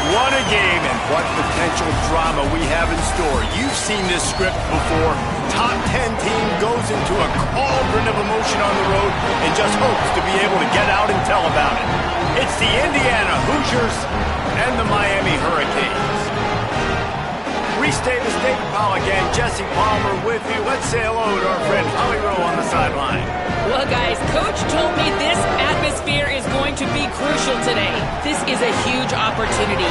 What a game and what potential drama we have in store. You've seen this script before. Top 10 team goes into a cauldron of emotion on the road and just hopes to be able to get out and tell about it. It's the Indiana Hoosiers and the Miami Hurricanes. Restate the state pal again. Jesse Palmer with you. Let's say hello to our friend Holly Rowe on the sideline. Well, guys, Coach told me this atmosphere is going to be crucial today. This is a huge opportunity.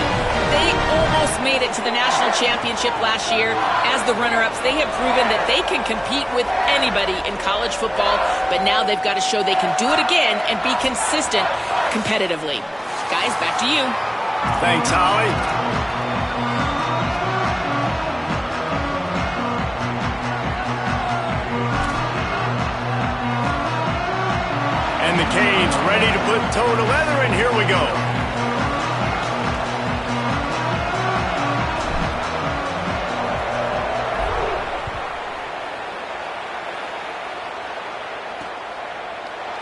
They almost made it to the national championship last year. As the runner-ups, they have proven that they can compete with anybody in college football, but now they've got to show they can do it again and be consistent competitively. Guys, back to you. Thanks, Holly. And the Canes ready to put toe to leather, and here we go.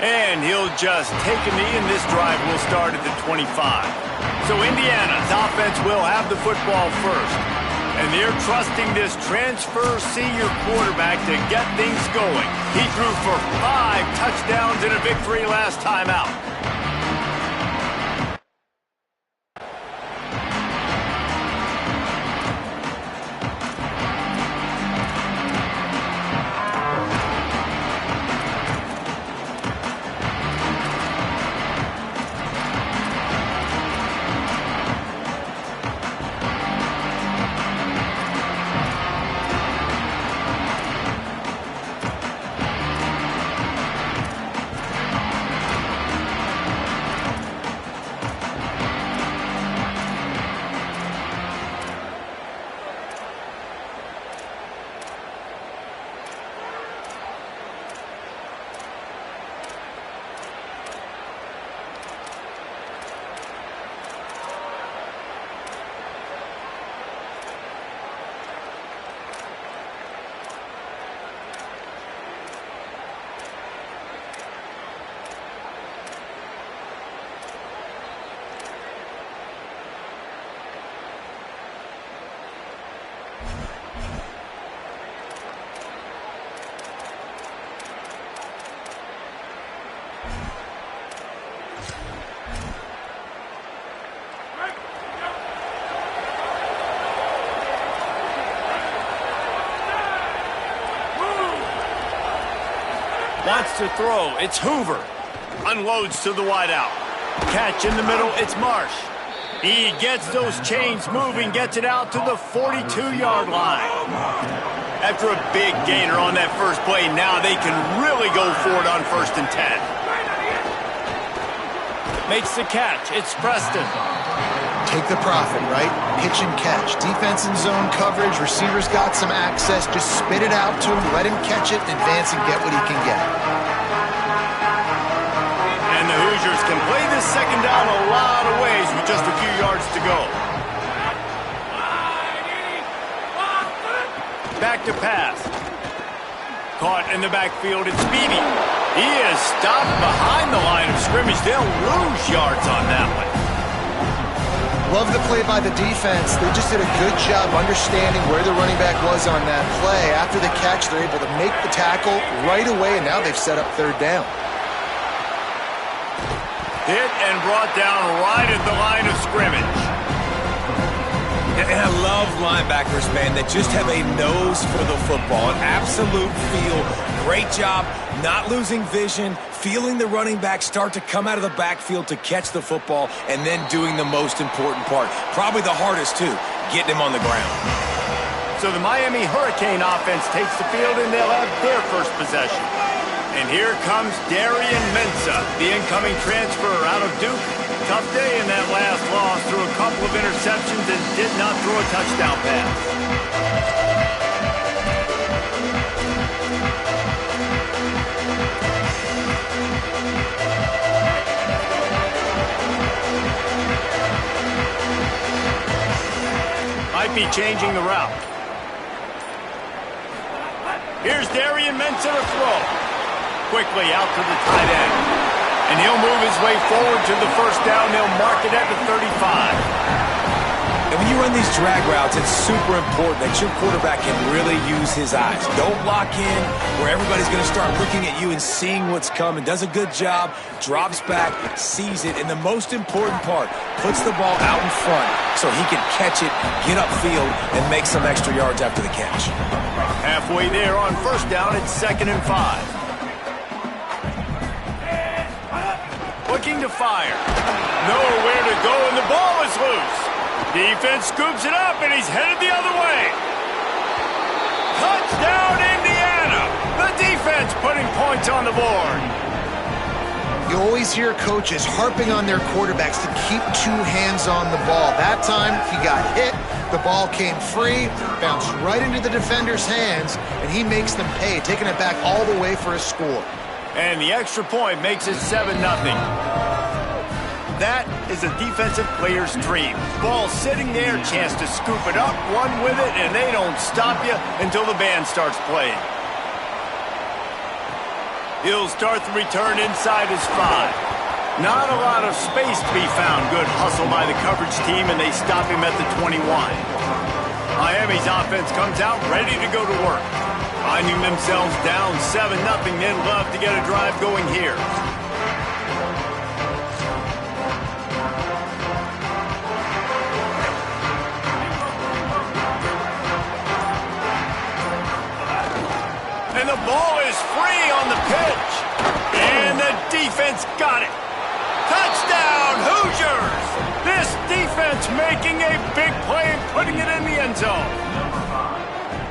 And he'll just take a knee, and this drive will start at the 25. So Indiana's offense will have the football first. And they're trusting this transfer senior quarterback to get things going. He threw for 5 touchdowns in a victory last time out. Wants to throw. It's Hoover. Unloads to the wideout. Catch in the middle. It's Marsh. He gets those chains moving, gets it out to the 42-yard line. After a big gainer on that first play, now they can really go for it on 1st and 10. Makes the catch. It's Preston. Take the profit, right? Pitch and catch. Defense in zone coverage. Receivers got some access. Just spit it out to him. Let him catch it, advance, and get what he can get. And the Hoosiers can play this second down a lot of ways with just a few yards to go. Back to pass. Caught in the backfield. It's Beebe. He is stopped behind the line of scrimmage. They'll lose yards on that one. Love the play by the defense. They just did a good job understanding where the running back was on that play. After the catch, they're able to make the tackle right away, and now they've set up 3rd down. Hit and brought down right at the line of scrimmage. And I love linebackers, man, that just have a nose for the football, an absolute feel. Great job not losing vision, feeling the running back start to come out of the backfield to catch the football, and then doing the most important part. Probably the hardest, too, getting him on the ground. So the Miami Hurricane offense takes the field, and they'll have their first possession. And here comes Darian Mensah, the incoming transfer out of Duke. Tough day in that last loss, threw a couple of interceptions and did not throw a touchdown pass. Might be changing the route. Here's Darian Mensah to throw. Quickly out to the tight end. And he'll move his way forward to the 1st down. They'll mark it at the 35. you run these drag routes, it's super important that your quarterback can really use his eyes. Don't lock in where everybody's going to start looking at you and seeing what's coming. Does a good job, drops back, sees it, and the most important part, puts the ball out in front so he can catch it, get upfield, and make some extra yards after the catch. Halfway there on first down, it's 2nd and 5. Looking to fire. Nowhere to go, and the ball is loose. Defense scoops it up, and he's headed the other way. Touchdown, Indiana! The defense putting points on the board. You always hear coaches harping on their quarterbacks to keep 2 hands on the ball. That time, he got hit, the ball came free, bounced right into the defender's hands, and he makes them pay, taking it back all the way for a score. And the extra point makes it 7-0. That is a defensive player's dream. Ball sitting there, chance to scoop it up, run with it, and they don't stop you until the band starts playing. He'll start the return inside his 5. Not a lot of space to be found. Good hustle by the coverage team, and they stop him at the 21. Miami's offense comes out ready to go to work. Finding themselves down 7-0, they'd love to get a drive going here. And the ball is free on the pitch. And the defense got it. Touchdown, Hoosiers! This defense making a big play and putting it in the end zone.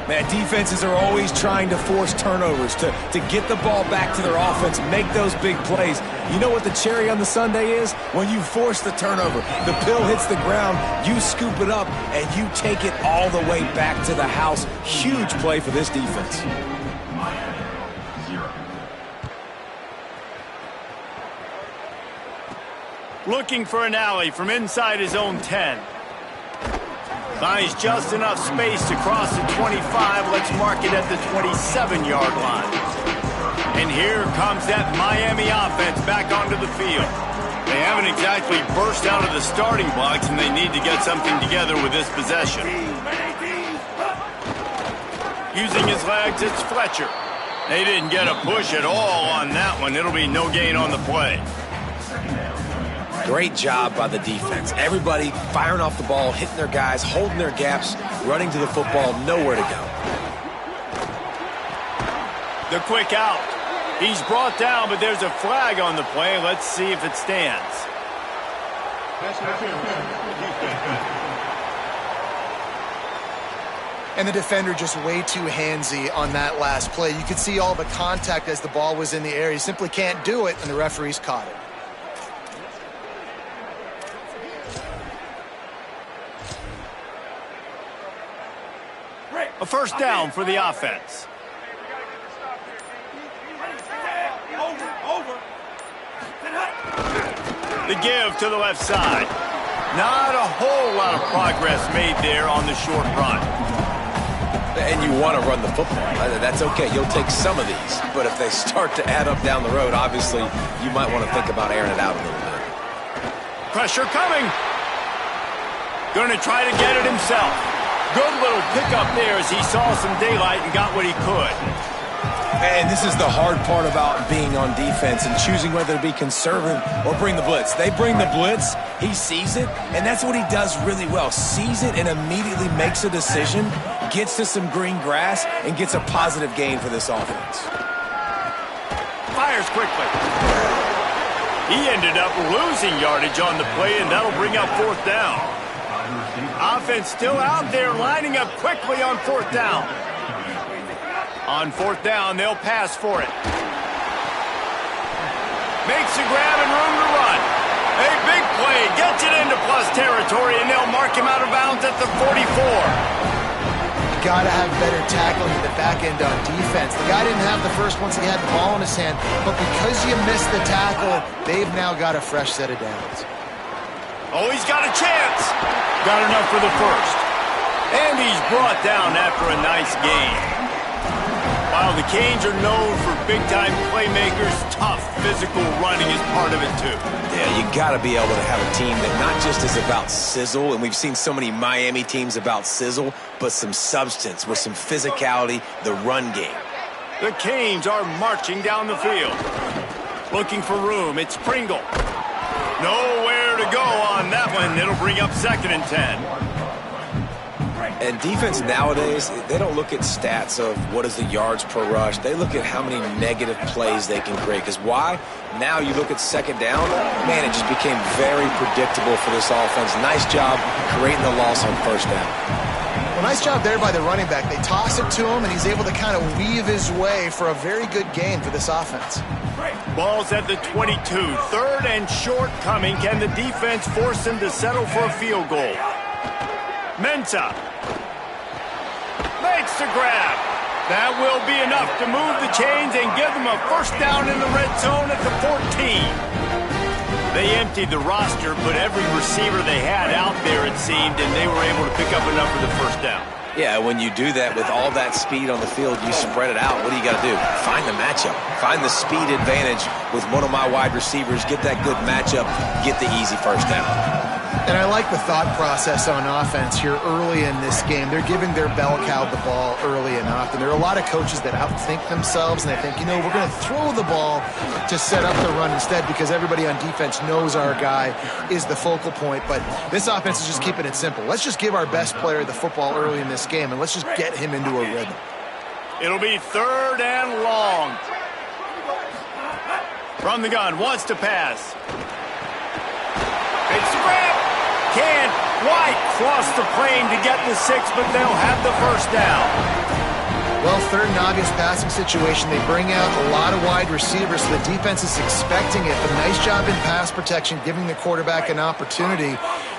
Man, defenses are always trying to force turnovers to get the ball back to their offense, make those big plays. You know what the cherry on the sundae is? When you force the turnover, the pill hits the ground, you scoop it up, and you take it all the way back to the house. Huge play for this defense. Looking for an alley from inside his own 10. Finds just enough space to cross the 25. Let's mark it at the 27-yard line. And here comes that Miami offense back onto the field. They haven't exactly burst out of the starting blocks, and they need to get something together with this possession. Using his legs, it's Fletcher. They didn't get a push at all on that one. It'll be no gain on the play. Great job by the defense. Everybody firing off the ball, hitting their guys, holding their gaps, running to the football, nowhere to go. The quick out. He's brought down, but there's a flag on the play. Let's see if it stands. And the defender just way too handsy on that last play. You could see all the contact as the ball was in the air. He simply can't do it, and the referees caught it. A first down for the offense. The give to the left side. Not a whole lot of progress made there on the short run. And you want to run the football. That's okay. You'll take some of these. But if they start to add up down the road, obviously, you might want to think about airing it out a little bit. Pressure coming. Going to try to get it himself. Good little pickup there as he saw some daylight and got what he could. And this is the hard part about being on defense and choosing whether to be conservative or bring the blitz. They bring the blitz, he sees it, and that's what he does really well. Sees it and immediately makes a decision, gets to some green grass, and gets a positive gain for this offense. Fires quickly. He ended up losing yardage on the play, and that'll bring up fourth down. Offense still out there, lining up quickly on fourth down. On fourth down, they'll pass for it. Makes a grab and room to run. A big play, gets it into plus territory, and they'll mark him out of bounds at the 44. Got to have better tackling at the back end on defense. The guy didn't have the first once he had the ball in his hand, but because you missed the tackle, they've now got a fresh set of downs. Oh, he's got a chance. Got enough for the first. And he's brought down after a nice gain. While the Canes are known for big-time playmakers, tough physical running is part of it too. Yeah, you got to be able to have a team that not just is about sizzle, and we've seen so many Miami teams about sizzle, but some substance with some physicality, the run game. The Canes are marching down the field. Looking for room, it's Pringle. Nowhere to go on that one. It'll bring up 2nd and 10. And defense nowadays, they don't look at stats of what is the yards per rush. They look at how many negative plays they can create. Because why? Now you look at 2nd down, man, it just became very predictable for this offense. Nice job creating the loss on 1st down. Well, nice job there by the running back. They toss it to him, and he's able to kind of weave his way for a very good gain for this offense. Ball's at the 22. 3rd and short coming. Can the defense force him to settle for a field goal? Mensah makes the grab. That will be enough to move the chains and give them a 1st down in the red zone at the 14. They emptied the roster, put every receiver they had out there, it seemed, and they were able to pick up enough for the 1st down. Yeah, when you do that with all that speed on the field, you spread it out. What do you got to do? Find the matchup. Find the speed advantage with one of my wide receivers. Get that good matchup. Get the easy 1st down. And I like the thought process on offense here early in this game. They're giving their bell cow the ball early and often. There are a lot of coaches that outthink themselves, and they think, we're going to throw the ball to set up the run instead because everybody on defense knows our guy is the focal point. But this offense is just keeping it simple. Let's just give our best player the football early in this game, and let's just get him into a rhythm. It'll be 3rd and long. From the gun, wants to pass. It's grab. Can White cross the plane to get the 6, but they'll have the 1st down. Well, 3rd and obvious passing situation. They bring out a lot of wide receivers, so the defense is expecting it. But nice job in pass protection, giving the quarterback an opportunity.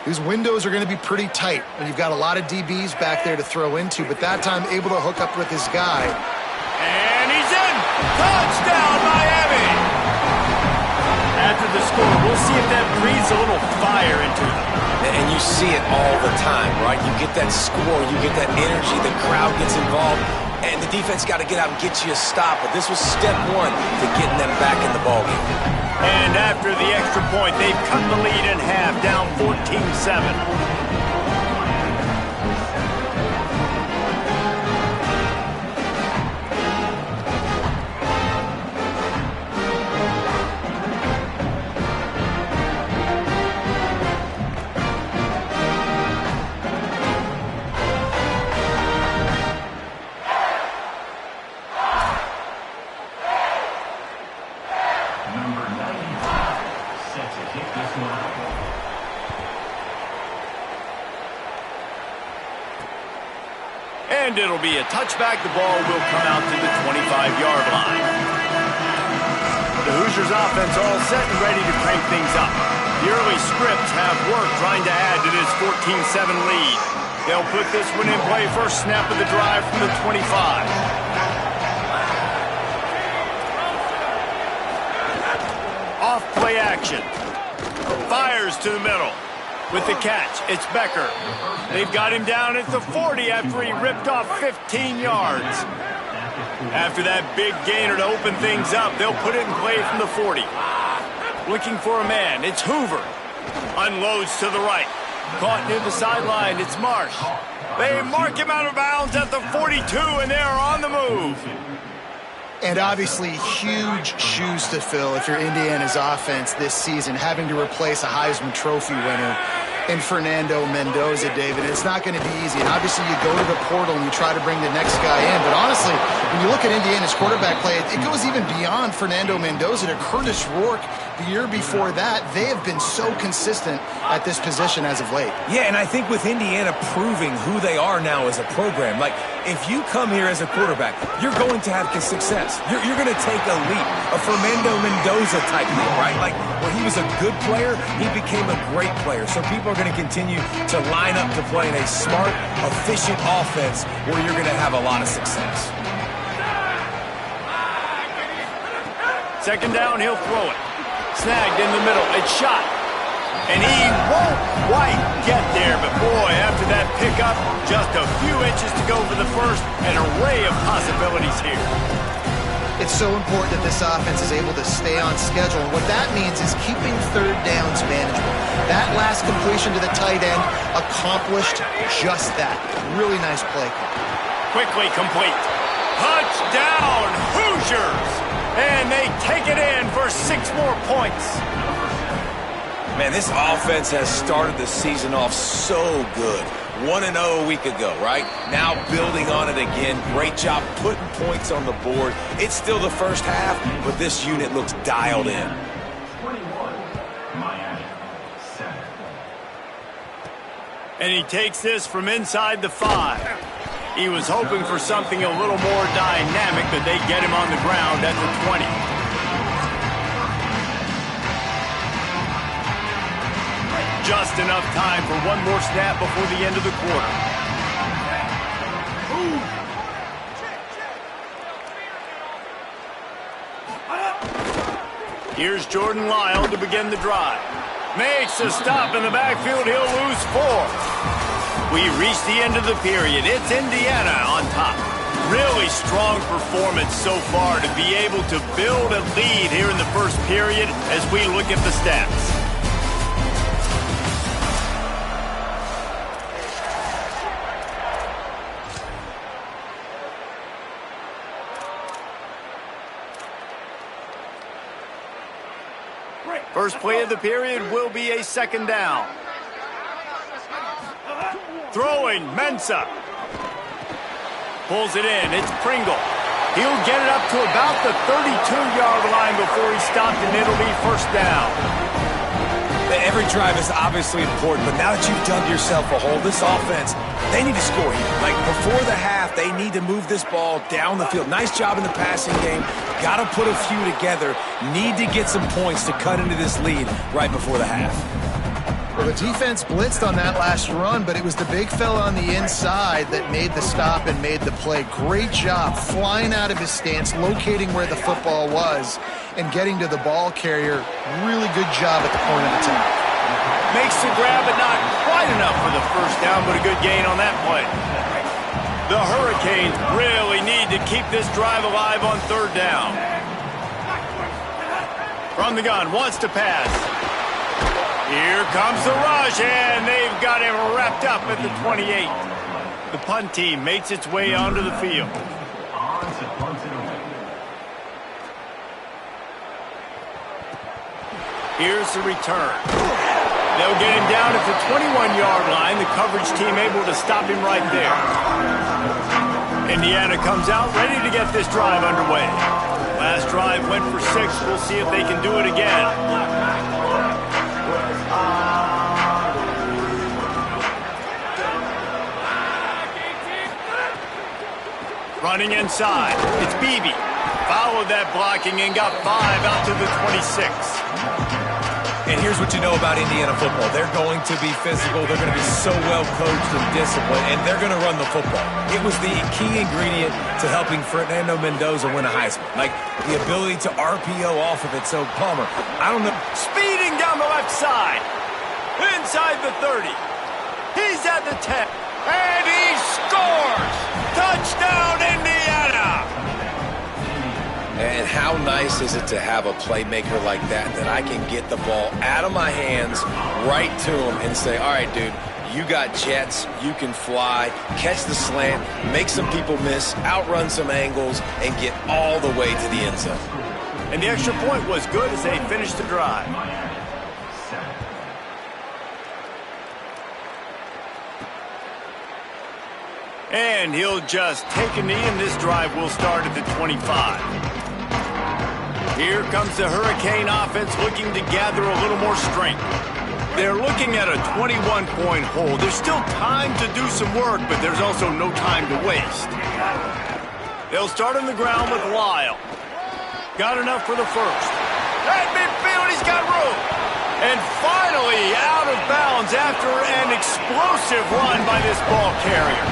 These windows are going to be pretty tight when you've got a lot of DBs back there to throw into, but that time able to hook up with his guy. And he's in! Touchdown, Miami! After the score, we'll see if that breathes a little fire into them. And you see it all the time, right? You get that score, you get that energy, the crowd gets involved, and the defense got to get out and get you a stop. But this was step 1 to getting them back in the ballgame. And after the extra point, they've cut the lead in half, down 14-7. And it'll be a touchback. The ball will come out to the 25-yard line. The Hoosiers offense all set and ready to crank things up. The early scripts have worked trying to add to this 14-7 lead. They'll put this one in play first snap of the drive from the 25. Off play action. Fires to the middle. With the catch, it's Becker. They've got him down at the 40 after he ripped off 15 yards. After that big gainer to open things up, they'll put it in play from the 40. Looking for a man, it's Hoover. Unloads to the right. Caught near the sideline, it's Marsh. They mark him out of bounds at the 42, and they are on the move. And obviously, huge shoes to fill if you're Indiana's offense this season, having to replace a Heisman Trophy winner in Fernando Mendoza, David. It's not going to be easy. And obviously, you go to the portal and you try to bring the next guy in. But honestly, when you look at Indiana's quarterback play, it goes even beyond Fernando Mendoza to Curtis Rourke the year before that. They have been so consistent at this position as of late. Yeah, and I think with Indiana proving who they are now as a program, like if you come here as a quarterback, you're going to have success. You're going to take a leap, a Fernando Mendoza type leap, right? Like when he was a good player, he became a great player. So people are going to continue to line up to play in a smart, efficient offense where you're going to have a lot of success. Second down, he'll throw it. Snagged in the middle, it's shot. And he won't quite get there, but boy, after that pickup, just a few inches pitches to go for the first. An array of possibilities here. It's so important that this offense is able to stay on schedule. And what that means is keeping third downs manageable. That last completion to the tight end accomplished just that. Really nice play call. Quickly complete. Touchdown, Hoosiers! And they take it in for 6 more points. Man, this offense has started the season off so good. 1-0 a week ago, right? Now building on it again. Great job putting points on the board. It's still the first half, but this unit looks dialed in. 21, Miami, 7. And he takes this from inside the 5. He was hoping for something a little more dynamic, but they get him on the ground at the 20. Just enough time for one more snap before the end of the quarter. Here's Jordan Lyle to begin the drive. Makes a stop in the backfield. He'll lose 4. We reach the end of the period. It's Indiana on top. Really strong performance so far to be able to build a lead here in the first period as we look at the stats. First play of the period will be a second down. Throwing, Mensah. Pulls it in, it's Pringle. He'll get it up to about the 32-yard line before he stopped, and it'll be first down. Every drive is obviously important, but now that you've dug yourself a hole, this offense, they need to score here. Like, before the half, they need to move this ball down the field. Nice job in the passing game. Got to put a few together. Need to get some points to cut into this lead right before the half. Well, the defense blitzed on that last run, but it was the big fella on the inside that made the stop and made the play. Great job flying out of his stance, locating where the football was, and getting to the ball carrier. Really good job at the point of attack. Makes the grab, but not quite enough for the first down, but a good gain on that play. The Hurricanes really need to keep this drive alive on third down. From the gun, wants to pass. Here comes the rush, and they've got him wrapped up at the 28. The punt team makes its way onto the field. On to punt it away. Here's the return. They'll get him down at the 21-yard line. The coverage team able to stop him right there. Indiana comes out ready to get this drive underway. Last drive went for 6. We'll see if they can do it again. Running inside, it's Beebe. Followed that blocking and got 5 out to the 26. And here's what you know about Indiana football. They're going to be physical. They're going to be so well coached and disciplined, and they're going to run the football. It was the key ingredient to helping Fernando Mendoza win a Heisman. Like, the ability to RPO off of it. So, Palmer, I don't know. Speeding down the left side. Inside the 30. He's at the 10. And he scores! Touchdown, Indiana! And how nice is it to have a playmaker like that I can get the ball out of my hands right to him and say, all right, dude, you got jets, you can fly, catch the slant, make some people miss, outrun some angles, and get all the way to the end zone. And the extra point was good as they finished the drive. And he'll just take a knee, and this drive will start at the 25. Here comes the Hurricane offense looking to gather a little more strength. They're looking at a 21-point hole. There's still time to do some work, but there's also no time to waste. They'll start on the ground with Lyle. Got enough for the first. At midfield, he's got room. And finally out of bounds after an explosive run by this ball carrier.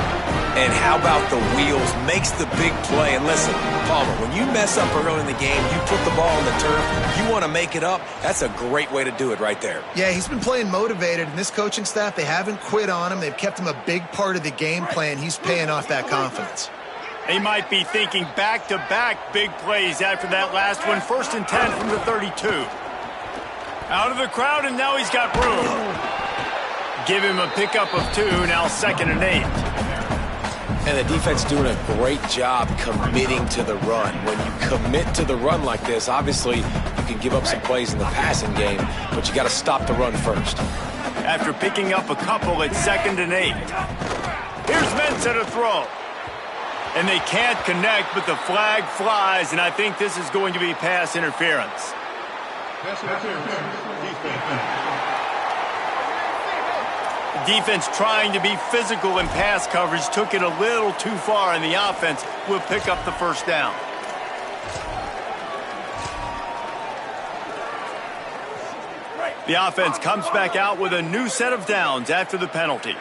And how about the wheels? Makes the big play. And listen, Palmer, when you mess up early in the game, you put the ball on the turf, you want to make it up, that's a great way to do it right there. Yeah, he's been playing motivated, and this coaching staff, they haven't quit on him. They've kept him a big part of the game plan. He's paying off that confidence. They might be thinking back-to-back big plays after that last one. 1st and 10 from the 32. Out of the crowd, and now he's got room. Give him a pickup of 2, now 2nd and 8. And the defense doing a great job committing to the run. When you commit to the run like this, obviously you can give up some plays in the passing game, but you got to stop the run first. After picking up a couple, it's 2nd and 8. Here's Mensah to throw. And they can't connect, but the flag flies, and I think this is going to be pass interference. Defense trying to be physical in pass coverage took it a little too far, and the offense will pick up the 1st down. The offense comes back out with a new set of downs after the penalty.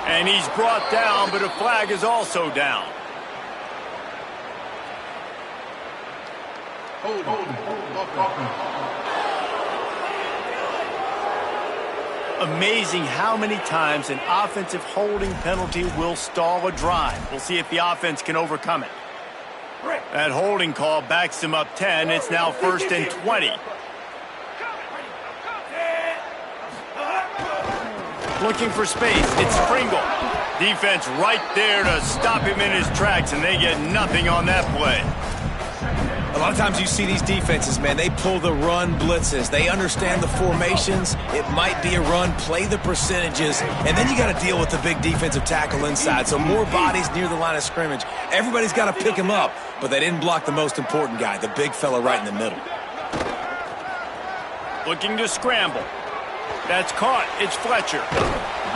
And he's brought down, but a flag is also down. Amazing how many times an offensive holding penalty will stall a drive. We'll see if the offense can overcome it. That holding call backs him up 10. It's now 1st and 20. Looking for space. It's Pringle. Defense right there to stop him in his tracks, and they get nothing on that play. A lot of times you see these defenses, man, they pull the run blitzes. They understand the formations. It might be a run, play the percentages, and then you got to deal with the big defensive tackle inside. So more bodies near the line of scrimmage. Everybody's got to pick him up, but they didn't block the most important guy, the big fella right in the middle. Looking to scramble. That's caught. It's Fletcher.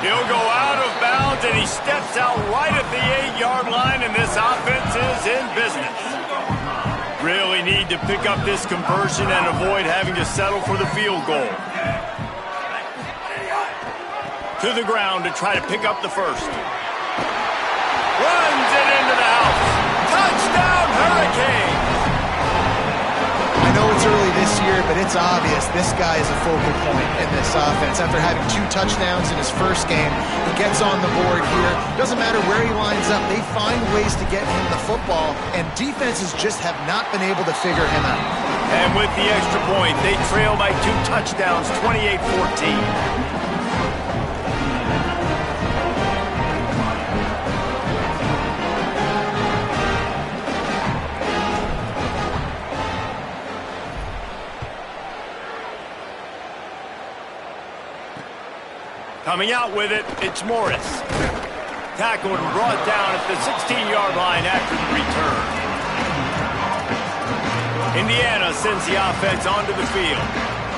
He'll go out of bounds, and he steps out right at the 8-yard line, and this offense is in business. Really need to pick up this conversion and avoid having to settle for the field goal. To the ground to try to pick up the 1st. Runs it into the house. Touchdown, Hurricanes! I know it's early this year, but it's obvious this guy is a focal point in this offense. After having 2 touchdowns in his first game, he gets on the board here. Doesn't matter where he lines up, they find ways to get him the football, and defenses just have not been able to figure him out. And with the extra point, they trail by 2 touchdowns, 28-14. Coming out with it, it's Morris. Tackled and brought down at the 16-yard line after the return. Indiana sends the offense onto the field.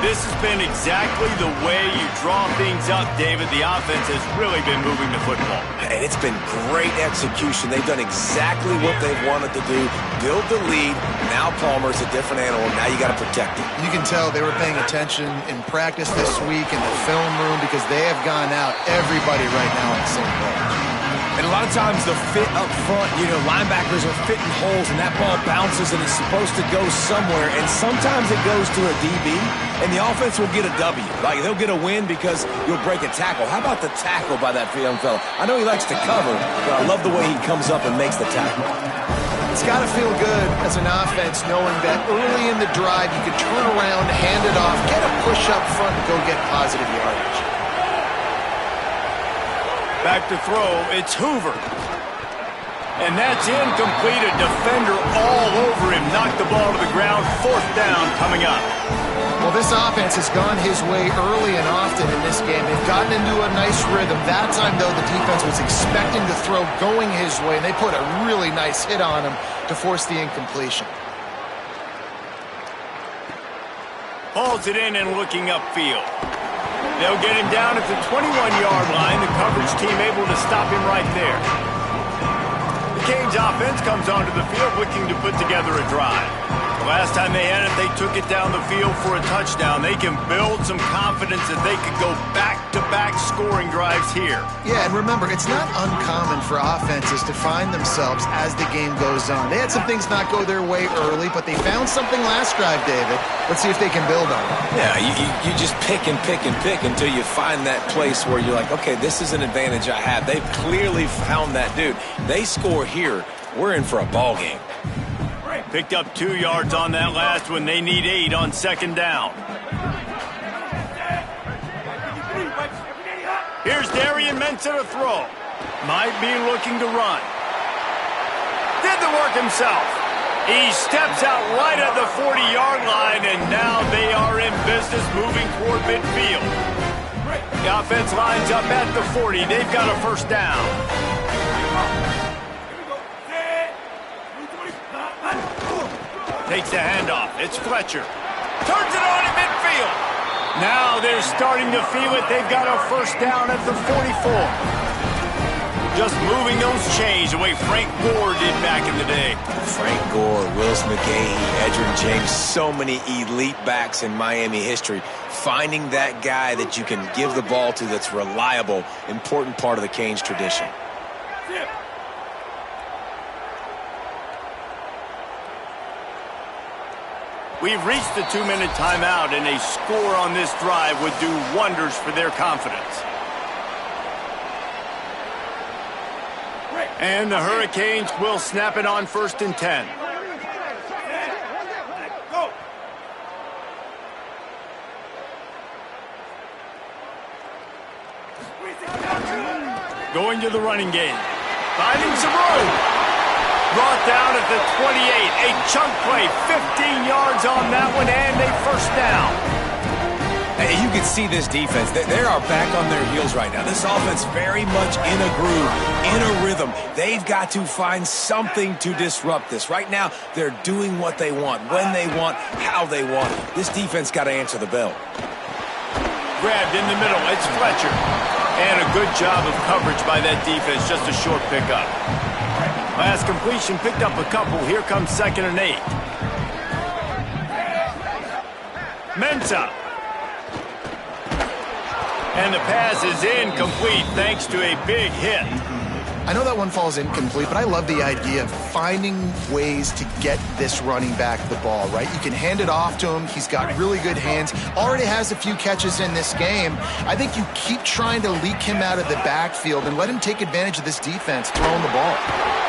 This has been exactly the way you draw things up, David. The offense has really been moving the football. And it's been great execution. They've done exactly what they've wanted to do. Build the lead. Now Palmer's a different animal. Now you got to protect it. You can tell they were paying attention in practice this week in the film room because they have gone out everybody right now on the same page. And a lot of times the fit up front, you know, linebackers are fitting holes and that ball bounces and it's supposed to go somewhere. And sometimes it goes to a DB and the offense will get a W. Like they'll get a win because you'll break a tackle. How about the tackle by that young fella? I know he likes to cover, but I love the way he comes up and makes the tackle. It's got to feel good as an offense knowing that early in the drive you can turn around, hand it off, get a push up front, and go get positive yardage. Back to throw, it's Hoover. And that's incomplete. A defender all over him. Knocked the ball to the ground. 4th down coming up. Well, this offense has gone his way early and often in this game. They've gotten into a nice rhythm. That time, though, the defense was expecting the throw going his way, and they put a really nice hit on him to force the incompletion. Hauls it in and looking upfield. They'll get him down at the 21-yard line. The coverage team able to stop him right there. Hurricanes offense comes onto the field looking to put together a drive. The last time they had it, they took it down the field for a touchdown. They can build some confidence that they could go back-to-back scoring drives here. Yeah, and remember, it's not uncommon for offenses to find themselves as the game goes on. They had some things not go their way early, but they found something last drive, David. Let's see if they can build on it. Yeah, you just pick and pick and pick until you find that place where you're like, okay, this is an advantage I have. They've clearly found that dude. They score here, we're in for a ball game. Picked up 2 yards on that last one. They need 8 on second down. Here's Darian Mensah to throw. Might be looking to run. Did the work himself. He steps out right at the 40-yard line, and now they are in business moving toward midfield. The offense lines up at the 40. They've got a first down. Takes the handoff. It's Fletcher. Turns it on in midfield. Now they're starting to feel it. They've got a first down at the 44. Just moving those chains the way Frank Gore did back in the day. Frank Gore, Willis McGahee, Edgerrin James, so many elite backs in Miami history. Finding that guy that you can give the ball to that's reliable, important part of the Canes tradition. We've reached the 2-minute timeout, and a score on this drive would do wonders for their confidence. And the Hurricanes will snap it on 1st and 10. Going to the running game. Finding some room. Brought down at the 28. A chunk play. 15 yards on that one, and a first down. Hey, you can see this defense. They are back on their heels right now. This offense very much in a groove, in a rhythm. They've got to find something to disrupt this. Right now, they're doing what they want, when they want, how they want. This defense got to answer the bell. Grabbed in the middle. It's Fletcher. And a good job of coverage by that defense. Just a short pickup. Last completion picked up a couple. Here comes 2nd and 8. Mensah. And the pass is incomplete thanks to a big hit. I know that one falls incomplete, but I love the idea of finding ways to get this running back the ball, right? You can hand it off to him. He's got really good hands. Already has a few catches in this game. I think you keep trying to leak him out of the backfield and let him take advantage of this defense throwing the ball.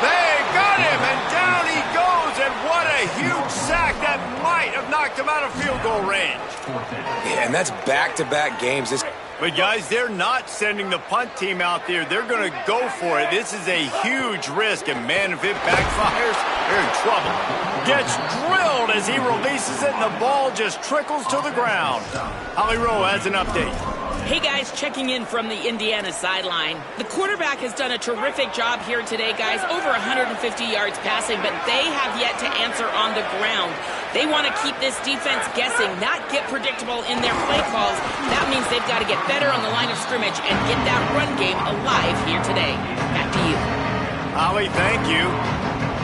They got him, and down he goes, and what a huge sack that might have knocked him out of field goal range. Yeah, and that's back-to-back games. But, guys, they're not sending the punt team out there. They're going to go for it. This is a huge risk, and, man, if it backfires, they're in trouble. Gets drilled as he releases it, and the ball just trickles to the ground. Holly Rowe has an update. Hey guys, checking in from the Indiana sideline. The quarterback has done a terrific job here today, guys. Over 150 yards passing, but they have yet to answer on the ground. They want to keep this defense guessing, not get predictable in their play calls. That means they've got to get better on the line of scrimmage and get that run game alive here today. Back to you. Holly, thank you.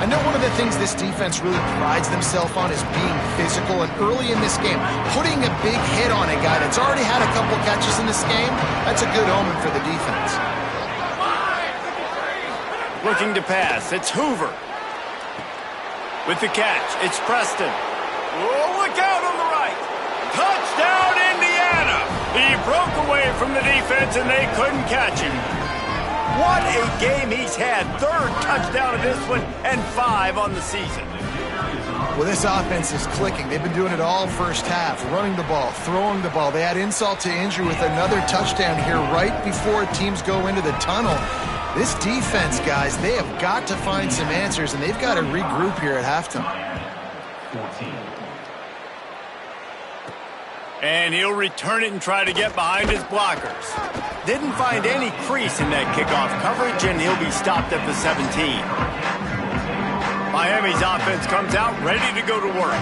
I know one of the things this defense really prides themselves on is being physical, and early in this game, putting a big hit on a guy that's already had a couple catches in this game, that's a good omen for the defense. Looking to pass, it's Hoover. With the catch, it's Preston. Oh, look out on the right. Touchdown, Indiana. He broke away from the defense, and they couldn't catch him. What a game he's had. 3rd touchdown of this one and 5 on the season. Well, this offense is clicking. They've been doing it all first half, running the ball, throwing the ball. They had insult to injury with another touchdown here right before teams go into the tunnel. This defense, guys, they have got to find some answers, and they've got to regroup here at halftime. 14. And he'll return it and try to get behind his blockers. Didn't find any crease in that kickoff coverage, and he'll be stopped at the 17. Miami's offense comes out ready to go to work.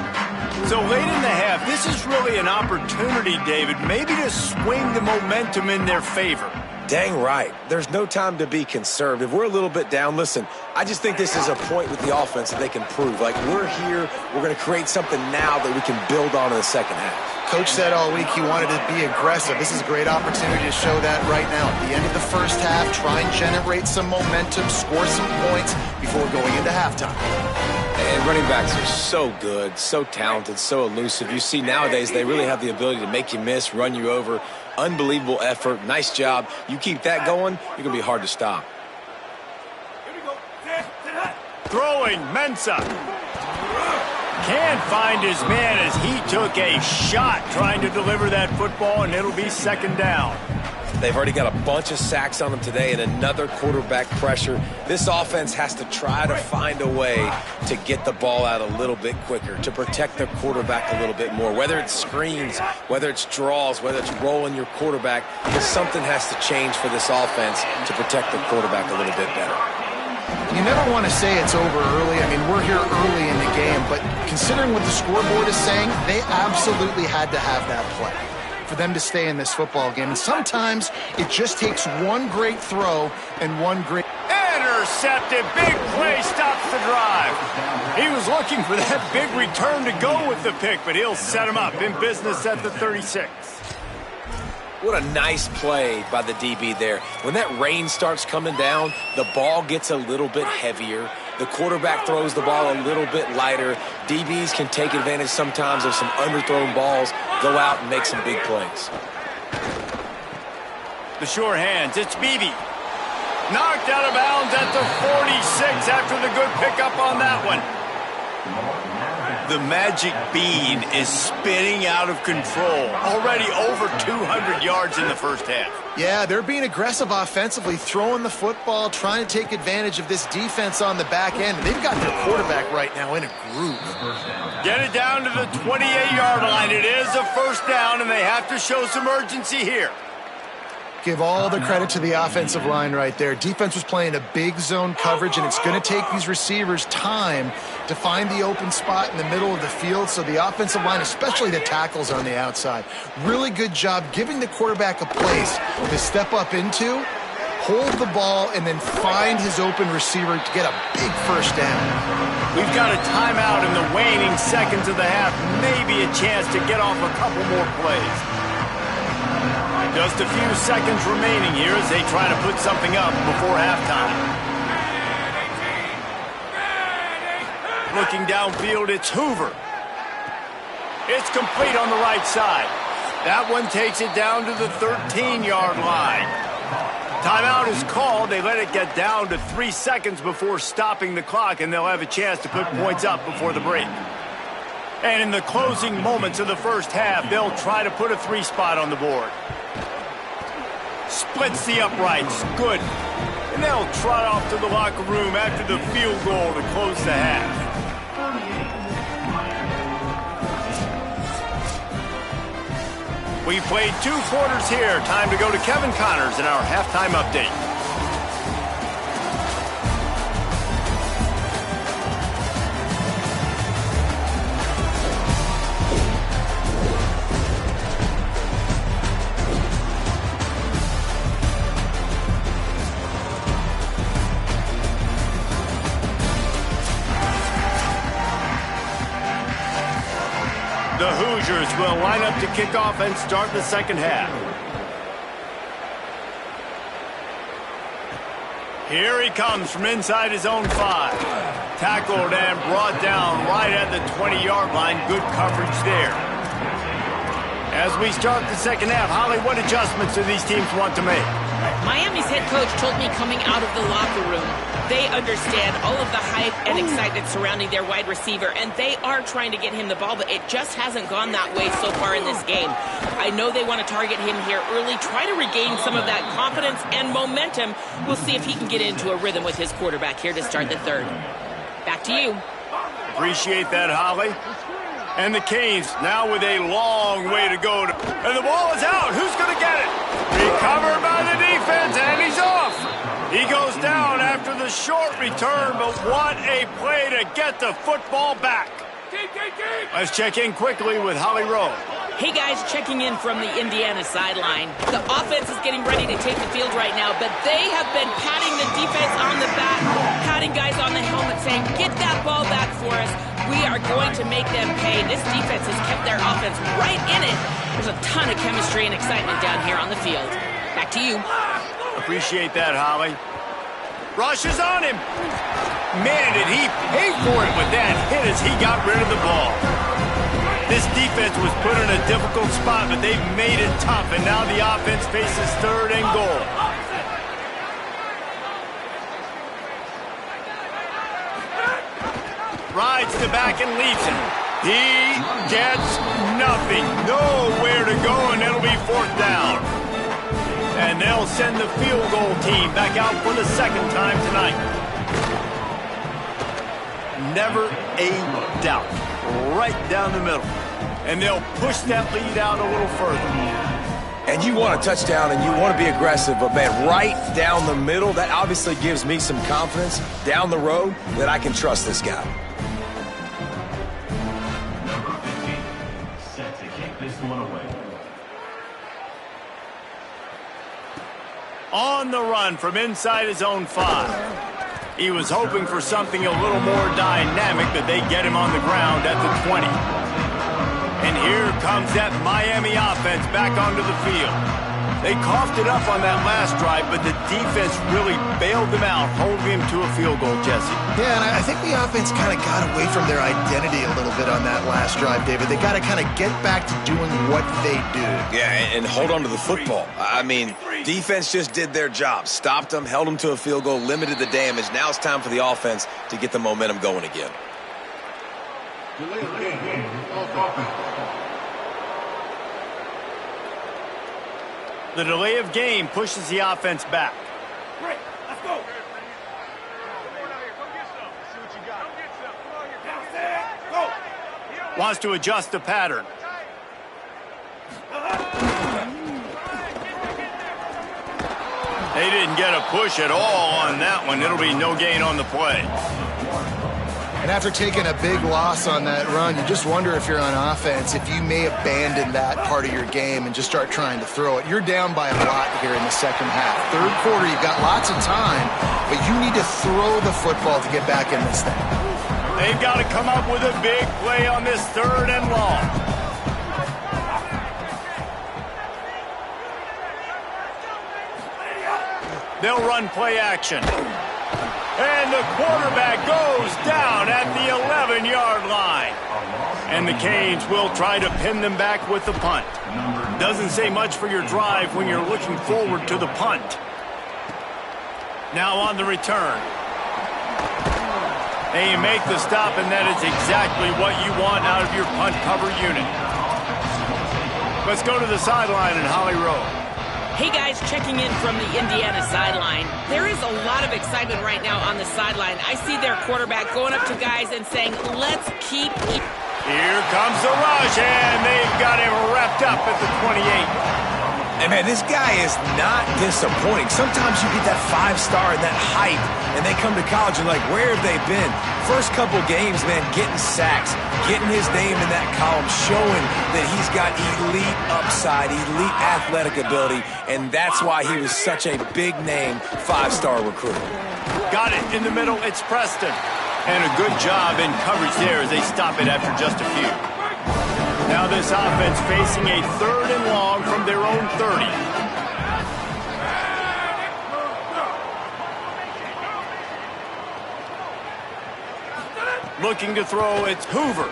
So late in the half, this is really an opportunity, David, maybe to swing the momentum in their favor. Dang right. There's no time to be conservative. We're a little bit down. Listen, I just think this is a point with the offense that they can prove. Like, we're here, we're going to create something now that we can build on in the second half. Coach said all week he wanted to be aggressive. This is a great opportunity to show that right now. At the end of the first half, try and generate some momentum, score some points before going into halftime. And running backs are so good, so talented, so elusive. You see nowadays they really have the ability to make you miss, run you over. Unbelievable effort. Nice job. You keep that going, you're going to be hard to stop. Throwing, Mensa. Can't find his man as he took a shot trying to deliver that football, and it'll be second down. They've already got a bunch of sacks on them today and another quarterback pressure. This offense has to try to find a way to get the ball out a little bit quicker, to protect their quarterback a little bit more, whether it's screens, whether it's draws, whether it's rolling your quarterback, because something has to change for this offense to protect the quarterback a little bit better. You never want to say it's over early. I mean, we're here early in the game, but considering what the scoreboard is saying, they absolutely had to have that play for them to stay in this football game. And sometimes it just takes one great throw and one great... Intercepted. Big play stops the drive. He was looking for that big return to go with the pick, but he'll set him up in business at the 36. What a nice play by the DB there. When that rain starts coming down, the ball gets a little bit heavier. The quarterback throws the ball a little bit lighter. DBs can take advantage sometimes of some underthrown balls, go out and make some big plays. The sure hands, it's Beebe. Knocked out of bounds at the 46 after the good pickup on that one. The magic bean is spinning out of control. Already over 200 yards in the first half. Yeah, they're being aggressive offensively, throwing the football, trying to take advantage of this defense on the back end. They've got their quarterback right now in a groove. Get it down to the 28-yard line. It is a first down, and they have to show some urgency here. Give all the credit to the offensive line right there. Defense was playing a big zone coverage, and it's going to take these receivers time to find the open spot in the middle of the field. So the offensive line, especially the tackles on the outside, really good job giving the quarterback a place to step up into, hold the ball, and then find his open receiver to get a big first down. We've got a timeout in the waning seconds of the half. Maybe a chance to get off a couple more plays. Just a few seconds remaining here as they try to put something up before halftime. Looking downfield, it's Hoover. It's complete on the right side. That one takes it down to the 13-yard line. Timeout is called. They let it get down to 3 seconds before stopping the clock, and they'll have a chance to put points up before the break. And in the closing moments of the first half, they'll try to put a 3 spot on the board. Splits the uprights. Good. And they'll trot off to the locker room after the field goal to close the half. We played 2 quarters here. Time to go to Kevin Connors in our halftime update. The Hoosiers will line up to kick off and start the second half. Here he comes from inside his own 5. Tackled and brought down right at the 20-yard line. Good coverage there. As we start the second half, Holly, what adjustments do these teams want to make? Miami's head coach told me coming out of the locker room, they understand all of the hype and excitement surrounding their wide receiver, and they are trying to get him the ball, but it just hasn't gone that way so far in this game. I know they want to target him here early, try to regain some of that confidence and momentum. We'll see if he can get into a rhythm with his quarterback here to start the third. Back to you. Appreciate that, Holly. And the Canes now with a long way to go. And the ball is out. Who's going to get it? Recovered by the defense, and he's off. He goes down after the short return, but what a play to get the football back. Let's check in quickly with Holly Rowe. Hey guys, checking in from the Indiana sideline. The offense is getting ready to take the field right now, but they have been patting the defense on the back, shouting guys on the helmet saying, get that ball back for us. We are going to make them pay. This defense has kept their offense right in it. There's a ton of chemistry and excitement down here on the field. Back to you. Appreciate that, Holly. Rushes on him. Man, did he pay for it with that hit as he got rid of the ball. This defense was put in a difficult spot, but they've made it tough, and now the offense faces third and goal. Rides the back and leads him. He gets nothing. Nowhere to go, and it'll be fourth down. And they'll send the field goal team back out for the second time tonight. Never a doubt. Right down the middle. And they'll push that lead out a little further. And you want a touchdown and you want to be aggressive, but man, right down the middle, that obviously gives me some confidence down the road that I can trust this guy. Number 15, set to kick this one away. On the run from inside his own 5. He was hoping for something a little more dynamic, but they get him on the ground at the 20. And here comes that Miami offense back onto the field. They coughed it up on that last drive, but the defense really bailed them out, holding him to a field goal, Jesse. Yeah, and I think the offense kind of got away from their identity a little bit on that last drive, David. They got to kind of get back to doing what they do. Yeah, and hold on to the football. I mean, defense just did their job. Stopped them, held them to a field goal, limited the damage. Now it's time for the offense to get the momentum going again. The delay of game pushes the offense back. Let's go. Wants to adjust the pattern. They didn't get a push at all on that one. It'll be no gain on the play. And after taking a big loss on that run, you just wonder if you're on offense, if you may abandon that part of your game and just start trying to throw it. You're down by a lot here in the second half. Third quarter, you've got lots of time, but you need to throw the football to get back in this thing. They've got to come up with a big play on this third and long. They'll run play action. And the quarterback goes down at the 11-yard line. And the Canes will try to pin them back with the punt. Doesn't say much for your drive when you're looking forward to the punt. Now on the return. They make the stop, and that is exactly what you want out of your punt cover unit. Let's go to the sideline in Holly Rowe. Hey guys, checking in from the Indiana sideline. There is a lot of excitement right now on the sideline. I see their quarterback going up to guys and saying, let's keep... Here comes the rush, and they've got him wrapped up at the 28. And man, this guy is not disappointing. Sometimes you get that 5-star and that hype, and they come to college and like, where have they been? First couple games, man, getting sacks, getting his name in that column, showing that he's got elite upside, elite athletic ability, and that's why he was such a big name 5-star recruit. Got it in the middle, it's Preston. And a good job in coverage there as they stop it after just a few. Now this offense facing a third and long from their own 30. Looking to throw, it's Hoover.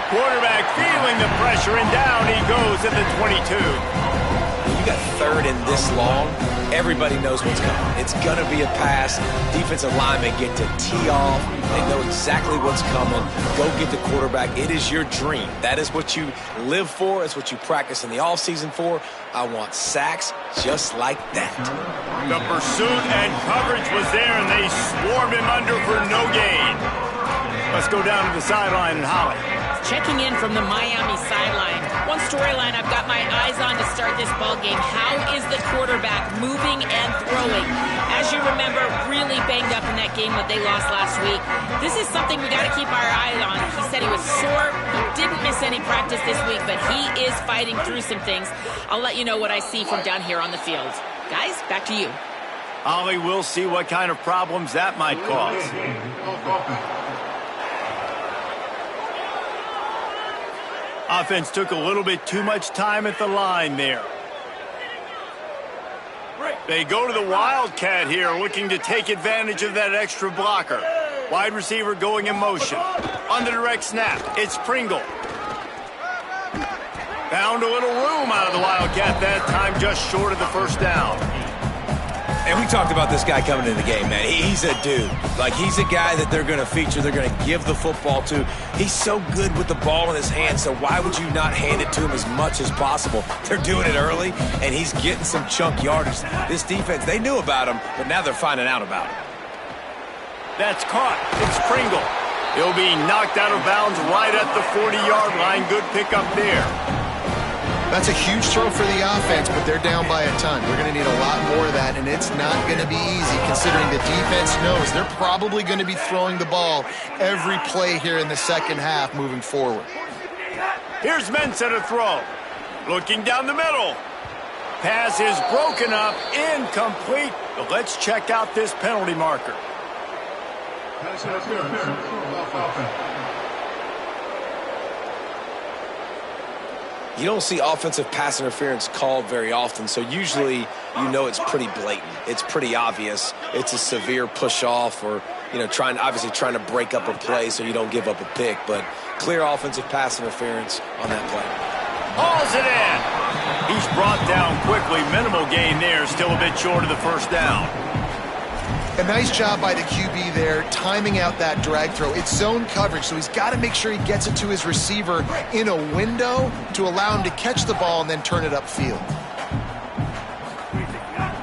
Quarterback feeling the pressure, and down he goes at the 22. You got third and this long, everybody knows what's coming. It's going to be a pass. Defensive linemen get to tee off. They know exactly what's coming. Go get the quarterback. It is your dream. That is what you live for. It's what you practice in the offseason for. I want sacks just like that. The pursuit and coverage was there, and they swarmed him under for no gain. Let's go down to the sideline and Holly. Checking in from the Miami sideline. One storyline I've got my eyes on to start this ball game. How is the quarterback moving and throwing? As you remember, really banged up in that game that they lost last week. This is something we got to keep our eye on. He said he was sore. He didn't miss any practice this week, but he is fighting through some things. I'll let you know what I see from down here on the field. Guys, back to you. Ollie, we'll see what kind of problems that might cause. Offense took a little bit too much time at the line there. They go to the Wildcat here, looking to take advantage of that extra blocker. Wide receiver going in motion. On the direct snap, it's Pringle. Found a little room out of the Wildcat that time, just short of the first down. And we talked about this guy coming into the game, man. He's a dude. Like, he's a guy that they're going to feature, they're going to give the football to. He's so good with the ball in his hand, so why would you not hand it to him as much as possible? They're doing it early, and he's getting some chunk yardage. This defense, they knew about him, but now they're finding out about him. That's caught. It's Pringle. He'll be knocked out of bounds right at the 40-yard line. Good pickup there. That's a huge throw for the offense, but they're down by a ton. We're going to need a lot more of that, and it's not going to be easy considering the defense knows they're probably going to be throwing the ball every play here in the second half moving forward. Here's Mensah to throw. Looking down the middle. Pass is broken up, incomplete. But let's check out this penalty marker. You don't see offensive pass interference called very often, so usually you know it's pretty blatant. It's pretty obvious. It's a severe push-off or, you know, obviously trying to break up a play so you don't give up a pick, but clear offensive pass interference on that play. Hauls it in. He's brought down quickly. Minimal gain there, still a bit short of the first down. A nice job by the QB there, timing out that drag throw. It's zone coverage, so he's got to make sure he gets it to his receiver in a window to allow him to catch the ball and then turn it upfield.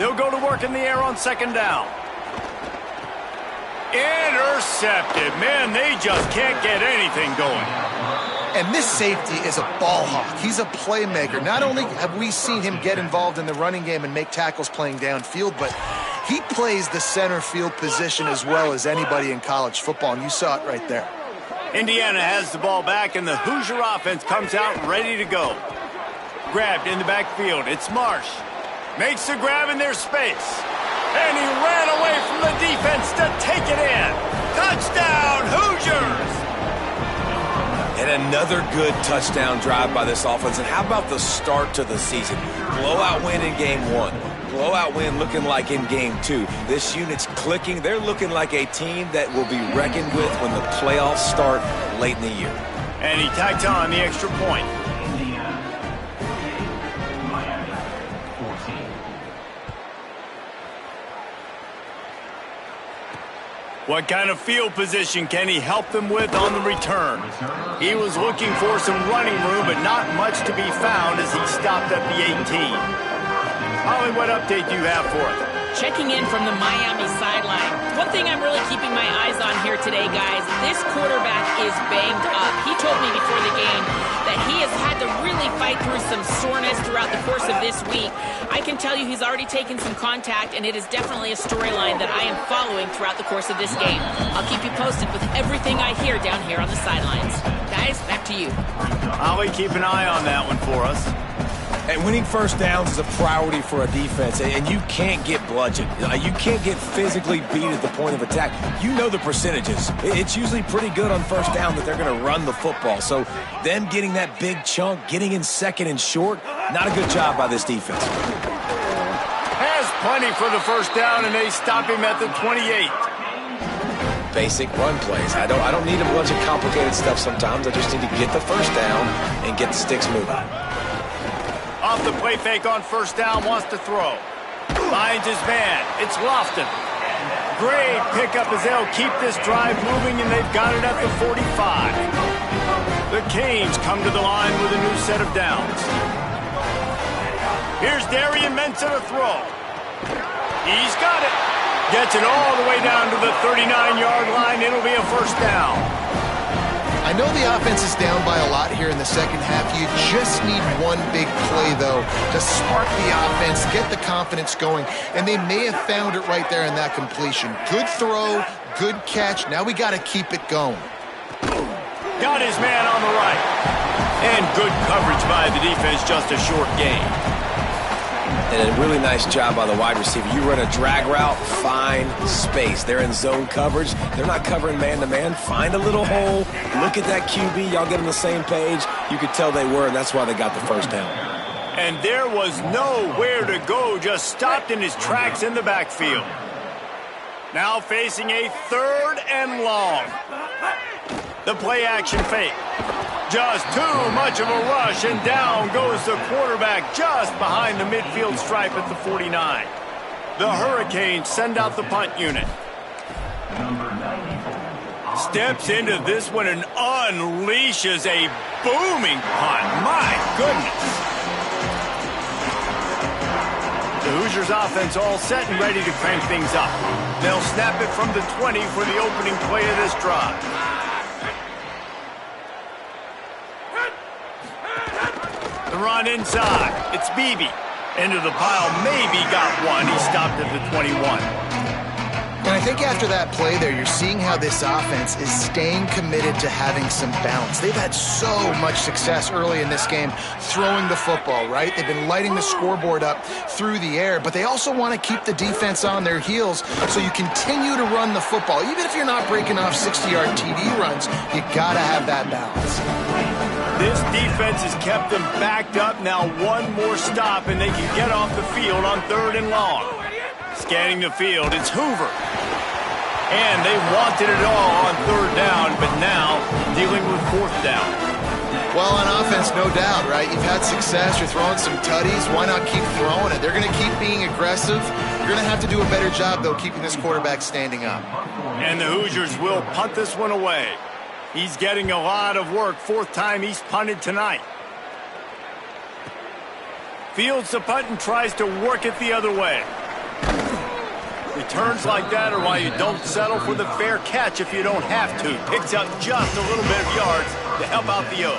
They'll go to work in the air on second down. Intercepted. Man, they just can't get anything going. And this safety is a ball hawk. He's a playmaker. Not only have we seen him get involved in the running game and make tackles playing downfield, but he plays the center field position as well as anybody in college football, and you saw it right there. Indiana has the ball back, and the Hoosier offense comes out ready to go. Grabbed in the backfield. It's Marsh. Makes the grab in their space. And he ran away from the defense to take it in. Touchdown, Hoosiers! And another good touchdown drive by this offense. And how about the start to the season? Blowout win in game one. Blowout win looking like in game two. This unit's clicking. They're looking like a team that will be reckoned with when the playoffs start late in the year. And he tacked on the extra point. Indiana 48, Miami 14. What kind of field position can he help them with on the return? He was looking for some running room, but not much to be found as he stopped at the 18. Holly, what update do you have for us? Checking in from the Miami sideline. One thing I'm really keeping my eyes on here today, guys, this quarterback is banged up. He told me before the game that he has had to really fight through some soreness throughout the course of this week. I can tell you he's already taken some contact, and it is definitely a storyline that I am following throughout the course of this game. I'll keep you posted with everything I hear down here on the sidelines. Guys, back to you. Holly, keep an eye on that one for us. And winning first downs is a priority for a defense, and you can't get bludgeoned. You can't get physically beat at the point of attack. You know the percentages. It's usually pretty good on first down that they're going to run the football. So them getting that big chunk, getting in second and short, not a good job by this defense. Has plenty for the first down, and they stop him at the 28. Basic run plays. I don't need a bunch of complicated stuff sometimes. I just need to get the first down and get the sticks moving. Off the play fake on first down, wants to throw. Finds his man. It's Lofton. Great pickup as they'll keep this drive moving, and they've got it at the 45. The Canes come to the line with a new set of downs. Here's Darian Mensah to throw. He's got it. Gets it all the way down to the 39-yard line. It'll be a first down. I know the offense is down by a lot here in the second half. You just need one big play, though, to spark the offense, get the confidence going, and they may have found it right there in that completion. Good throw, good catch. Now we got to keep it going. Got his man on the right. And good coverage by the defense, just a short gain. And a really nice job by the wide receiver. You run a drag route, find space. They're in zone coverage. They're not covering man-to-man. Find a little hole. Look at that QB. Y'all get on the same page. You could tell they were, and that's why they got the first down. And there was nowhere to go, just stopped in his tracks in the backfield. Now facing a 3rd and long. The play action fake. Just too much of a rush, and down goes the quarterback just behind the midfield stripe at the 49. The Hurricanes send out the punt unit. Steps into this one and unleashes a booming punt. My goodness. The Hoosiers offense all set and ready to crank things up. They'll snap it from the 20 for the opening play of this drive. The run inside. It's Beebe. Into the pile. Maybe got one. He stopped at the 21. And I think after that play there, you're seeing how this offense is staying committed to having some bounce. They've had so much success early in this game throwing the football, right? They've been lighting the scoreboard up through the air, but they also want to keep the defense on their heels so you continue to run the football. Even if you're not breaking off 60-yard TD runs, you got to have that balance. This defense has kept them backed up. Now one more stop, and they can get off the field on 3rd and long. Scanning the field, it's Hoover. And they wanted it all on 3rd down, but now dealing with 4th down. Well, on offense, no doubt, right? You've had success. You're throwing some tutties. Why not keep throwing it? They're going to keep being aggressive. You're going to have to do a better job, though, keeping this quarterback standing up. And the Hoosiers will punt this one away. He's getting a lot of work. 4th time he's punted tonight. Fields the punt and tries to work it the other way. Returns like that are why you don't settle for the fair catch if you don't have to. Picks up just a little bit of yards to help out the O.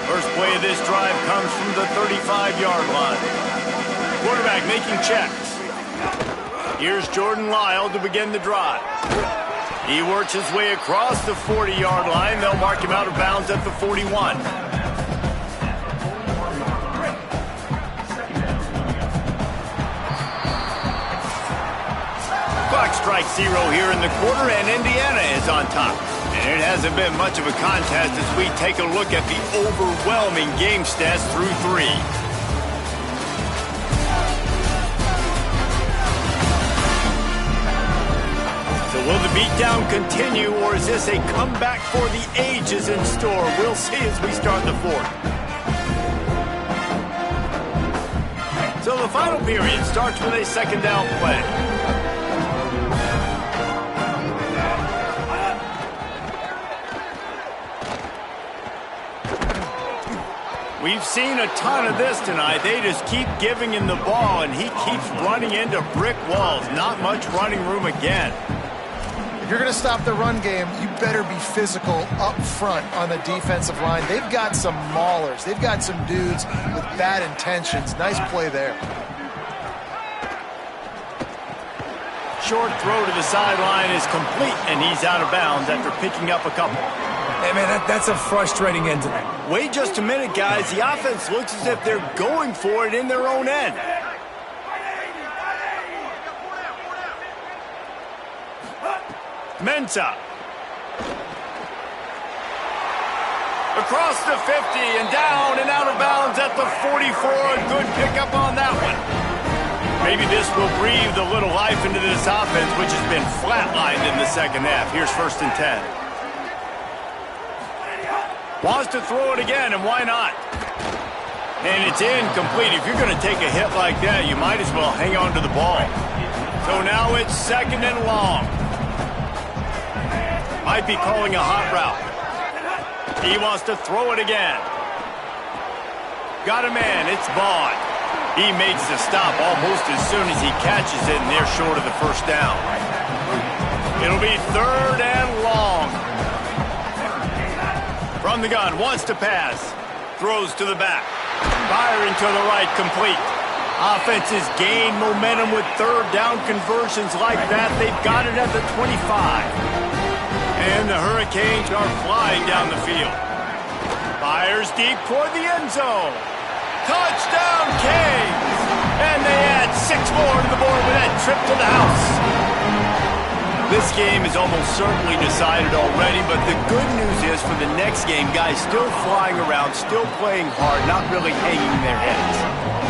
First play of this drive comes from the 35-yard line. Quarterback making checks. Here's Jordan Lyle to begin the drive. He works his way across the 40-yard line. They'll mark him out of bounds at the 41. Clock strikes 0 here in the quarter, and Indiana is on top. And it hasn't been much of a contest as we take a look at the overwhelming game stats through 3. So will the beatdown continue, or is this a comeback for the ages in store? We'll see as we start the 4th. So the final period starts with a 2nd down play. We've seen a ton of this tonight. They just keep giving him the ball, and he keeps running into brick walls. Not much running room again. If you're going to stop the run game, you better be physical up front on the defensive line. They've got some maulers. They've got some dudes with bad intentions. Nice play there. Short throw to the sideline is complete, and he's out of bounds after picking up a couple. Hey, man, that's a frustrating end to that. Wait just a minute, guys. The offense looks as if they're going for it in their own end. Mensah. Across the 50 and down and out of bounds at the 44. A good pickup on that one. Maybe this will breathe a little life into this offense, which has been flatlined in the 2nd half. Here's 1st and 10. Wants to throw it again, and why not? And it's incomplete. If you're going to take a hit like that, you might as well hang on to the ball. So now it's 2nd and long. Might be calling a hot route. He wants to throw it again. Got a man. It's Vaughn. He makes the stop almost as soon as he catches it, and they're short of the 1st down. It'll be 3rd and long. From the gun, wants to pass. Throws to the back. Firing to the right, complete. Offenses gain momentum with 3rd down conversions like that. They've got it at the 25. And the Hurricanes are flying down the field. Fires deep toward the end zone. Touchdown, Kings! And they add 6 more to the board with that trip to the house. This game is almost certainly decided already, but the good news is for the next game, guys still flying around, still playing hard, not really hanging their heads.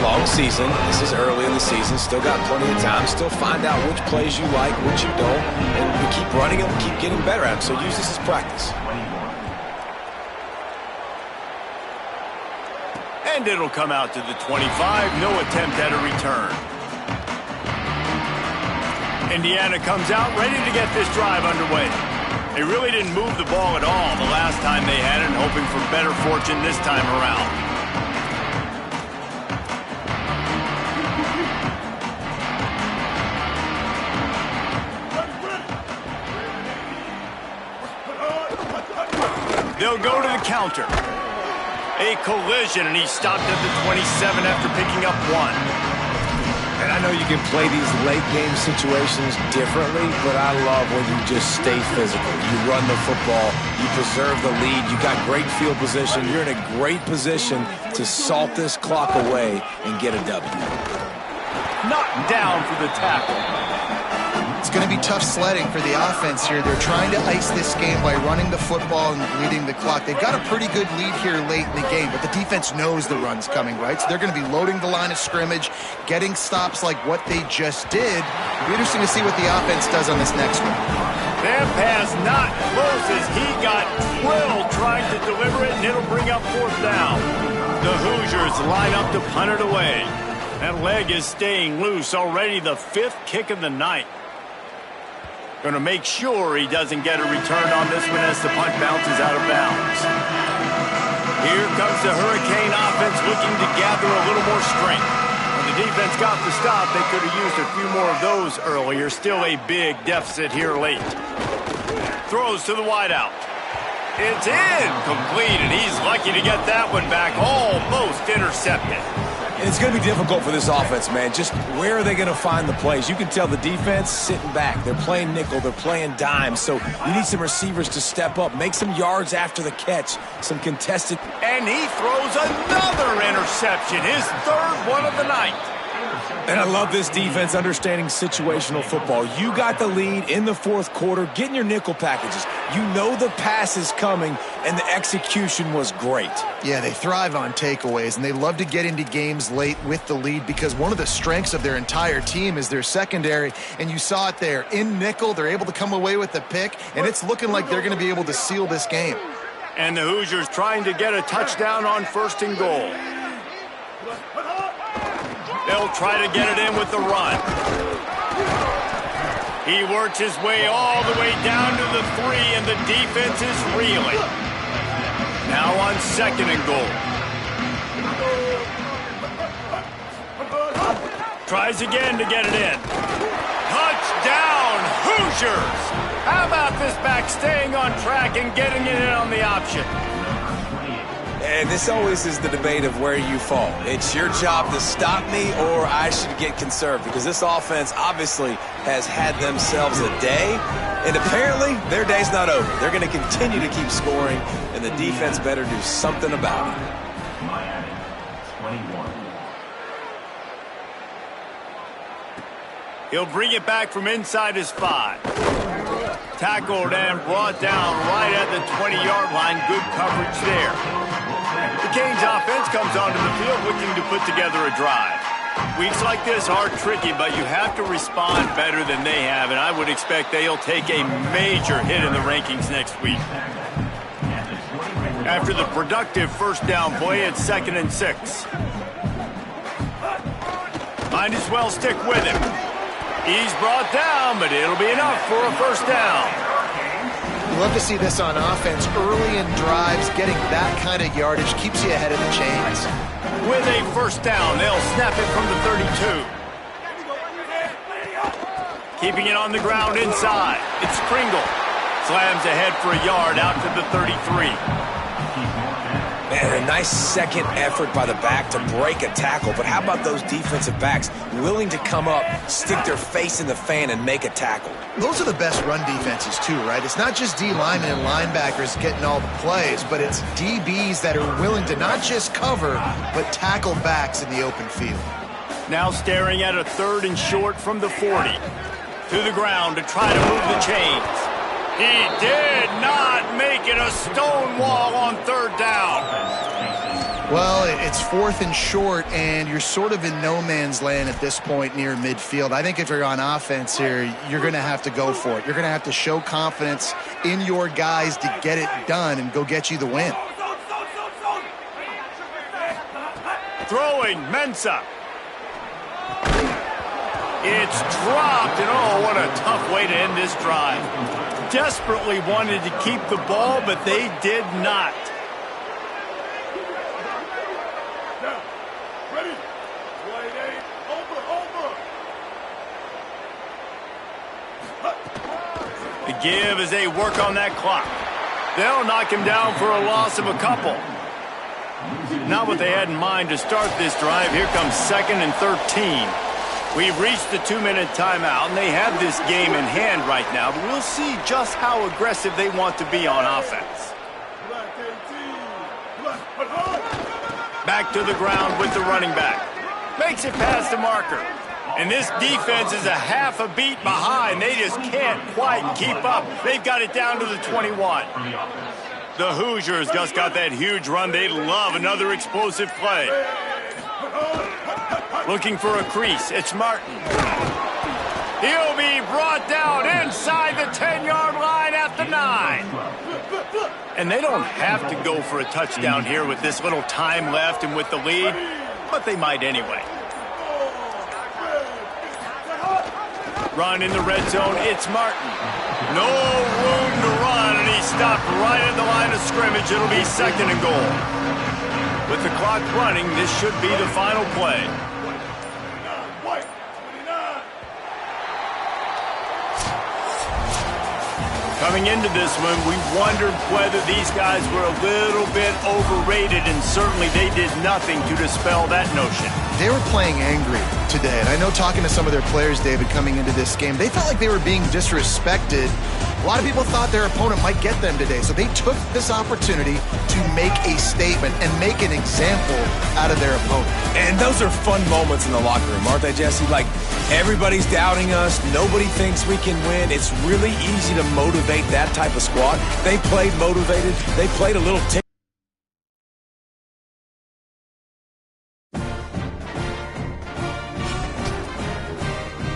Long season. This is early in the season. Still got plenty of time. Still find out which plays you like, which you don't. And we keep running them, keep getting better at them. So use this as practice. And it'll come out to the 25. No attempt at a return. Indiana comes out ready to get this drive underway. They really didn't move the ball at all the last time they had it, hoping for better fortune this time around. They'll go to the counter. A collision, and he stopped at the 27 after picking up 1. And I know you can play these late-game situations differently, but I love when you just stay physical. You run the football, you preserve the lead, you got great field position. You're in a great position to salt this clock away and get a W. Knocked down for the tackle. It's going to be tough sledding for the offense here. They're trying to ice this game by running the football and leading the clock. They've got a pretty good lead here late in the game, but the defense knows the run's coming, right? So they're going to be loading the line of scrimmage, getting stops like what they just did. It'll be interesting to see what the offense does on this next one. That pass not close as he got drilled trying to deliver it, and it'll bring up 4th down. The Hoosiers line up to punt it away. That leg is staying loose. Already the 5th kick of the night. Going to make sure he doesn't get a return on this one as the punt bounces out of bounds. Here comes the Hurricane offense looking to gather a little more strength. When the defense got the stop, they could have used a few more of those earlier. Still a big deficit here late. Throws to the wideout. It's incomplete, and he's lucky to get that one back. Almost intercepted. And it's going to be difficult for this offense, man. Just where are they going to find the plays? You can tell the defense sitting back. They're playing nickel. They're playing dime. So you need some receivers to step up, make some yards after the catch, some contested. And he throws another interception, his 3rd one of the night. And I love this defense understanding situational football. You got the lead in the 4th quarter, getting your nickel packages. You know the pass is coming, and the execution was great. Yeah, they thrive on takeaways, and they love to get into games late with the lead because one of the strengths of their entire team is their secondary, and you saw it there. In nickel, they're able to come away with the pick, and it's looking like they're going to be able to seal this game. And the Hoosiers trying to get a touchdown on 1st and goal. They'll try to get it in with the run. He works his way all the way down to the 3, and the defense is reeling. Now on 2nd and goal. Tries again to get it in. Touchdown, Hoosiers! How about this back staying on track and getting it in on the option? And this always is the debate of where you fall. It's your job to stop me, or I should get conserved, because this offense obviously has had themselves a day, and apparently their day's not over. They're going to continue to keep scoring, and the defense better do something about it. Miami, 21. He'll bring it back from inside his 5. Tackled and brought down right at the 20-yard line. Good coverage there. The Canes offense comes onto the field looking to put together a drive. Weeks like this are tricky, but you have to respond better than they have, and I would expect they'll take a major hit in the rankings next week. After the productive 1st down play, it's 2nd and 6. Might as well stick with him. He's brought down, but it'll be enough for a 1st down. You love to see this on offense. Early in drives, getting that kind of yardage keeps you ahead of the chains. With a 1st down, they'll snap it from the 32. Keeping it on the ground inside. It's Kringle. Slams ahead for a yard out to the 33. Man, And a nice second effort by the back to break a tackle. But how about those defensive backs willing to come up, stick their face in the fan, and make a tackle? Those are the best run defenses too, right? It's not just D linemen and linebackers getting all the plays, but it's DBs that are willing to not just cover, but tackle backs in the open field. Now staring at a 3rd and short from the 40. To the ground to try to move the chains. He did not make it a stone wall on 3rd down. Well, it's 4th and short, and you're sort of in no man's land at this point near midfield. I think if you're on offense here, you're going to have to go for it. You're going to have to show confidence in your guys to get it done and go get you the win. Throwing, Mensah. It's dropped, and oh, what a tough way to end this drive. Desperately wanted to keep the ball, but they did not. Now, ready? Wide eight, over. The give as they work on that clock. They'll knock him down for a loss of a couple. Not what they had in mind to start this drive. Here comes 2nd and 13. We've reached the 2-minute timeout, and they have this game in hand right now, but we'll see just how aggressive they want to be on offense. Back to the ground with the running back. Makes it past the marker. And this defense is a half a beat behind. They just can't quite keep up. They've got it down to the 21. The Hoosiers just got that huge run. They love another explosive play. Looking for a crease. It's Martin. He'll be brought down inside the 10-yard line at the 9. And they don't have to go for a touchdown here with this little time left and with the lead, but they might anyway. Run in the red zone. It's Martin. No room to run, and he stopped right at the line of scrimmage. It'll be 2nd and goal. With the clock running, this should be the final play. Coming into this one, we wondered whether these guys were a little bit overrated, and certainly they did nothing to dispel that notion. They were playing angry today, and I know talking to some of their players, David, coming into this game, they felt like they were being disrespected. A lot of people thought their opponent might get them today, so they took this opportunity to make a statement and make an example out of their opponent. And those are fun moments in the locker room, aren't they, Jesse? Like, everybody's doubting us. Nobody thinks we can win. It's really easy to motivate that type of squad. They played motivated. They played a little